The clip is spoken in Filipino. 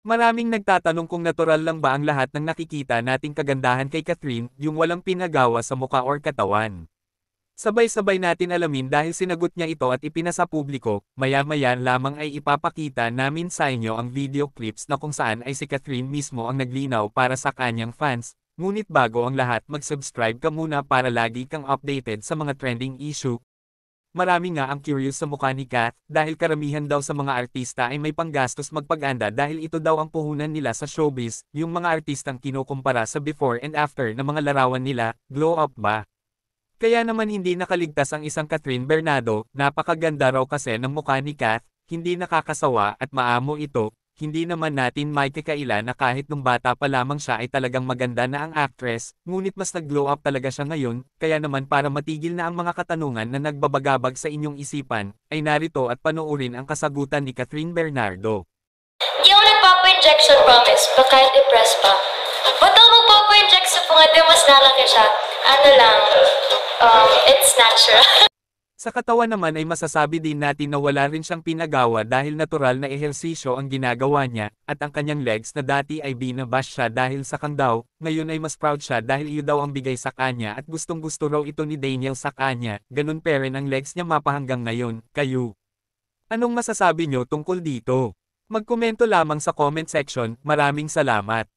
Maraming nagtatanong kung natural lang ba ang lahat ng nakikita nating kagandahan kay Catherine, yung walang pinagawa sa muka or katawan. Sabay-sabay natin alamin dahil sinagot niya ito at ipinasa publiko, maya-maya lamang ay ipapakita namin sa inyo ang video clips na kung saan ay si Catherine mismo ang naglinaw para sa kanyang fans, ngunit bago ang lahat mag-subscribe ka muna para lagi kang updated sa mga trending issue. Marami nga ang curious sa mukha ni Kath, dahil karamihan daw sa mga artista ay may panggastos magpaganda dahil ito daw ang puhunan nila sa showbiz, yung mga artistang kinukumpara sa before and after na mga larawan nila, glow up ba? Kaya naman hindi nakaligtas ang isang Catherine Bernardo, napakaganda raw kasi ng mukha ni Kath, hindi nakakasawa at maamo ito, hindi naman natin maikakaila na kahit nung bata pa lamang siya ay talagang maganda na ang actress, ngunit mas nag-glow up talaga siya ngayon, kaya naman para matigil na ang mga katanungan na nagbabagabag sa inyong isipan, ay narito at panoorin ang kasagutan ni Catherine Bernardo. Hindi ako nagpapa-injection, promise, pa kahit depressed pa. Ba't ako magpapa-inject sa pangadi mas lalaki siya? Ano lang, it's natural. Sa katawan naman ay masasabi din natin na wala rin siyang pinagawa dahil natural na ehersisyo ang ginagawa niya, at ang kanyang legs na dati ay binabash siya dahil sa daw, ngayon ay mas proud siya dahil iyo daw ang bigay sa kanya at gustong gusto raw ito ni Daniel sa kanya, ganun pa rin ang legs niya mapahanggang ngayon, kayo. Anong masasabi nyo tungkol dito? Magkomento lamang sa comment section, maraming salamat.